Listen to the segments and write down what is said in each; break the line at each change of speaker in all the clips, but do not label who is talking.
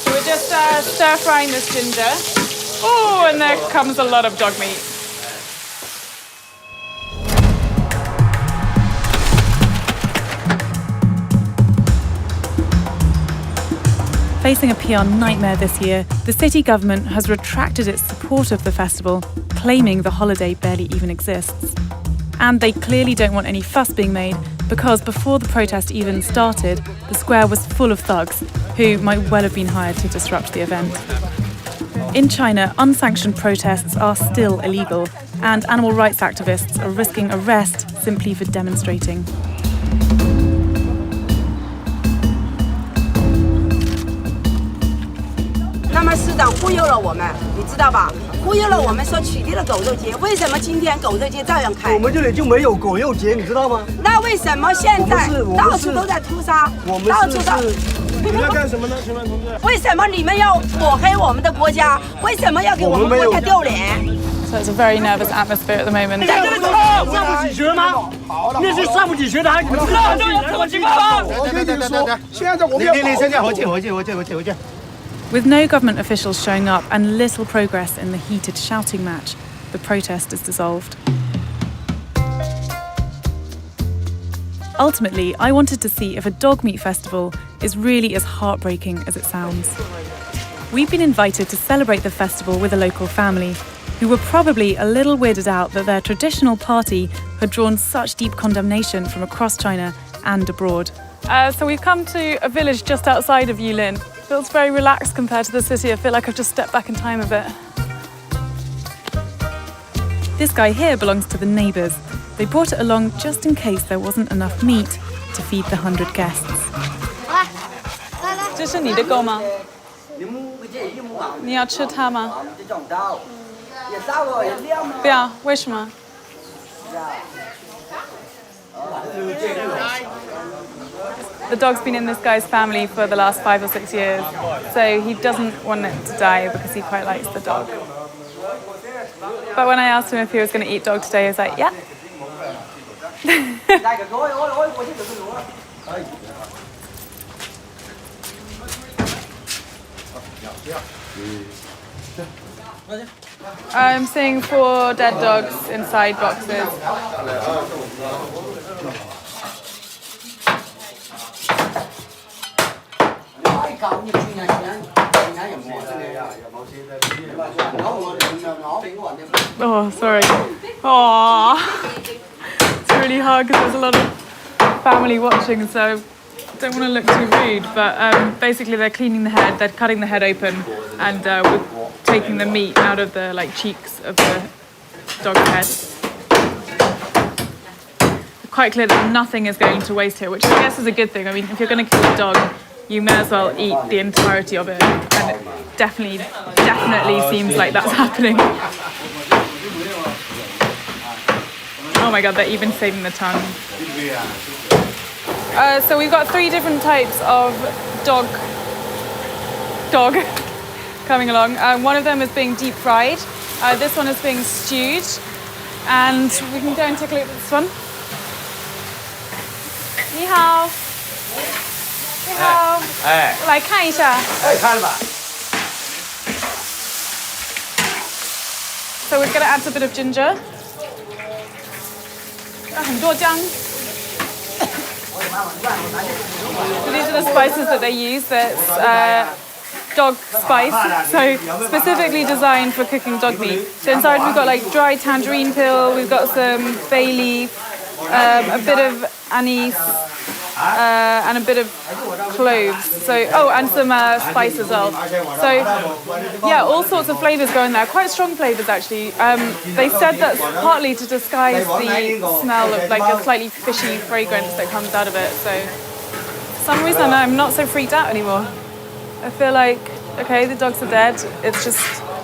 We're just stir-frying this ginger. Oh, and there comes a lot of dog meat.
Facing a PR nightmare this year, the city government has retracted its support of the festival, claiming the holiday barely even exists. And they clearly don't want any fuss being made because before the protest even started, the square was full of thugs who might well have been hired to disrupt the event. In China, unsanctioned protests are still illegal, and animal rights activists are risking arrest simply for demonstrating.
那么市长忽悠了我们，你知道吧？忽悠了我们说取缔了狗肉节，为什么今天狗肉节照样开？
我们这里就没有狗肉节，你知道吗？
那为什么现在到处都在屠杀？到处都。
你们要干什么呢，请问同志？
为什么你们要抹黑我们的国家？为什么要给我们国家丢脸？
So it's a very nervous atmosphere at the moment.
上不起学吗？那是上不起学的，还你们上不起学吗？情况？我跟你们说，现在我们要。你现在回去。
With no government officials showing up and little progress in the heated shouting match, the protest is dissolved. Ultimately, I wanted to see if a dog meat festival is really as heartbreaking as it sounds. We've been invited to celebrate the festival with a local family, who were probably a little weirded out that their traditional party had drawn such deep condemnation from across China and abroad.
So we've come to a village just outside of Yulin. Feels very relaxed compared to the city. I feel like I've just stepped back in time a bit.
This guy here belongs to the neighbours. They brought it along just in case there wasn't enough meat to feed the 100 guests.
这是你的狗吗？你要吃它吗？不要，为什么？ The dog's been in this guy's family for the last 5 or 6 years, so he doesn't want it to die because he quite likes the dog. But when I asked him if he was going to eat dog today, he was like, yeah. I'm seeing 4 dead dogs inside boxes. Oh, sorry. Oh, it's really hard because there's a lot of family watching, so I don't want to look too rude. But basically, they're cleaning the head, they're cutting the head open, and we're taking the meat out of the cheeks of the dog's head. It's quite clear that nothing is going to waste here, which I guess is a good thing. I mean, if you're going to kill a dog, you may as well eat the entirety of it, and it definitely seems like that's happening. Oh my god, they're even saving the tongue. So we've got 3 different types of dog coming along. One of them is being deep fried. This one is being stewed, and we can go and take a look at this one. 你好。 好，来看一下。看了吧。So we're going to add a bit of ginger. 很多姜。So these are the spices that they use. That's dog spice, so specifically designed for cooking dog meat. So inside we've got dry tangerine peel. We've got some bay leaf, a bit of anise. And a bit of cloves. So, and some spice as well. So, yeah, all sorts of flavours go in there. Quite strong flavours, actually. They said that's partly to disguise the smell of a slightly fishy fragrance that comes out of it. So, for some reason, I'm not so freaked out anymore. I feel like, okay, the dogs are dead. It's just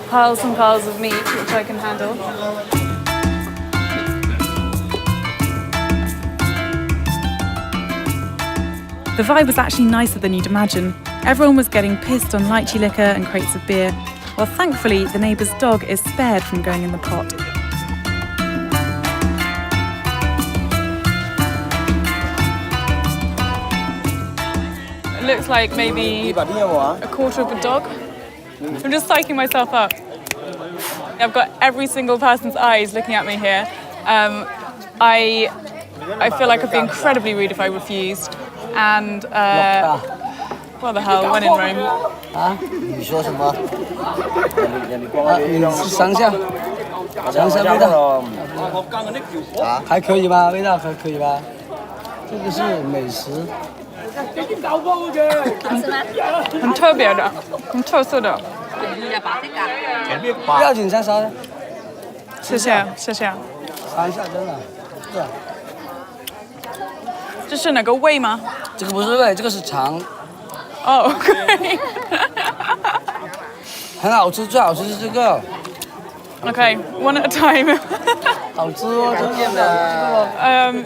piles and piles of meat, which I can handle.
The vibe was actually nicer than you'd imagine. Everyone was getting pissed on lychee liquor and crates of beer, while thankfully the neighbour's dog is spared from going in the pot.
looks like maybe a quarter of a dog. I'm just psyching myself up. I've got every single person's eyes looking at me here. I feel like I'd be incredibly rude if I refused. And what the hell, when in Rome.
啊？你说什么？你尝一下，尝一下味道。啊，还可以吧？味道还可以吧？这个是美食。
很特别的，很特色的。
不要紧，再烧。
谢谢，谢谢。
尝一下，真的，是。
这是哪个胃吗？
这个不是胃，这个是肠。
哦 ，OK。
很好吃，最好吃是这个。
Okay, one at a time.
好吃哦，真的。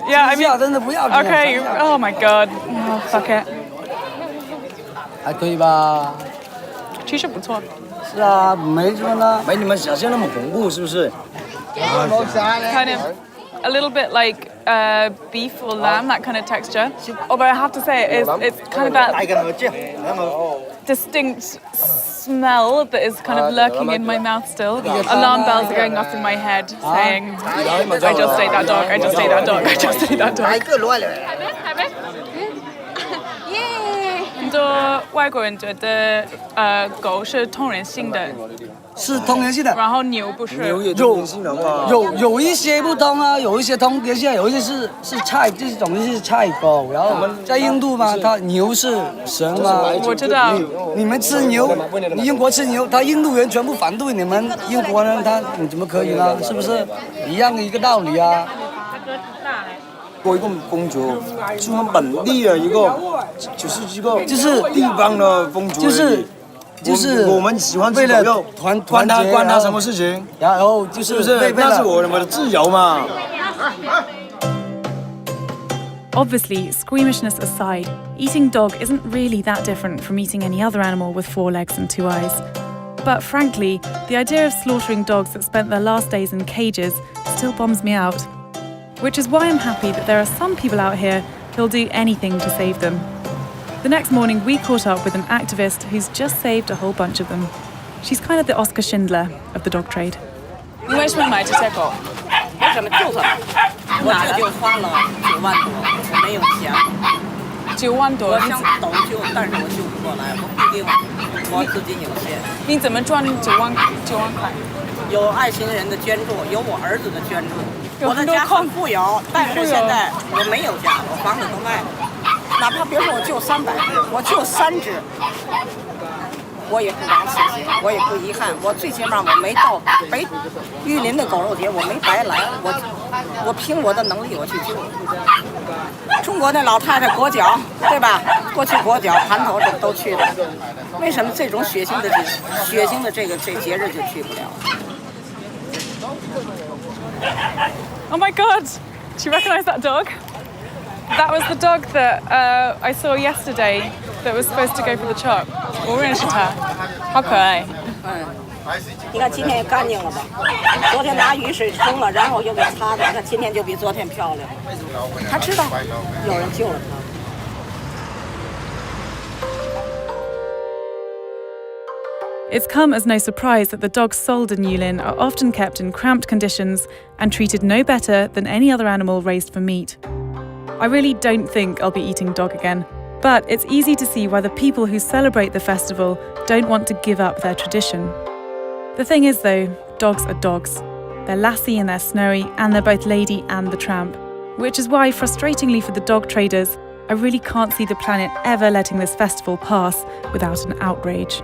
Yeah, I mean,
真的不要。
Okay. Oh my God. Oh, fuck it.
还可以吧？
其实不错。
是啊，没什么呢。
没你们想象那么恐怖，是不是？
Kind of a little bit like beef or lamb, that kind of texture. Although I have to say, it's kind of that distinct smell that is kind of lurking in my mouth still. Alarm bells are going off in my head saying, I just ate that dog, I just ate that dog, I just ate that dog. 很多外国人觉得狗是通人性的，
是通人性的。
然后牛不是。
牛也通人性的话，
有一些不通啊，有一些通人性，有一些是菜，这种是菜狗。然后在印度嘛，它牛是神嘛。
我知道。
你们吃牛，你英国吃牛，他印度人全部反对你们英国人，你怎么可以呢？是不是一样的一个道理啊？
过一个风俗，是我们本地的一个，就是地方的风俗。就是我们喜欢吃狗肉，关他什么事情？
然后就是不是？
那是我们的自由嘛。
Obviously, squeamishness aside, eating dog isn't really that different from eating any other animal with 4 legs and 2 eyes. But frankly, the idea of slaughtering dogs that spent their last days in cages still bombs me out. Which is why I'm happy that there are some people out here who'll do anything to save them. The next morning, we caught up with an activist who's just saved a whole bunch of them. She's kind of the Oscar Schindler of the dog trade.
你为什么买这些狗？
为什么救它？我这就花了9万多，没有钱。
9万多。
我想斗救，但是我救不过来，我毕竟我资金有限。
你怎么赚9万块？
有爱心人的捐助，有我儿子的捐助。我的家很富有，但是现在我没有家，我房子都卖了。哪怕别说我救300只，我救3只，我也不枉此行，我也不遗憾。我最起码我没到玉林的狗肉节，我没白来，我凭我的能力我去救。中国的老太太裹脚，对吧？过去裹脚盘头都去了，为什么这种血腥的这节日就去不了？
Oh my God! Do you recognise that dog? That was the dog that I saw yesterday that was supposed to go for the chop. 我认识它，好可爱。
你看今天也干净了吧？昨天拿雨水冲了，然后又给擦的，那今天就比昨天漂亮。他知道有人救了他。
It's come as no surprise that the dogs sold in Yulin are often kept in cramped conditions and treated no better than any other animal raised for meat. I really don't think I'll be eating dog again, but it's easy to see why the people who celebrate the festival don't want to give up their tradition. The thing is though, dogs are dogs. They're lassie and they're snowy, and they're both lady and the tramp. Which is why, frustratingly for the dog traders, I really can't see the planet ever letting this festival pass without an outrage.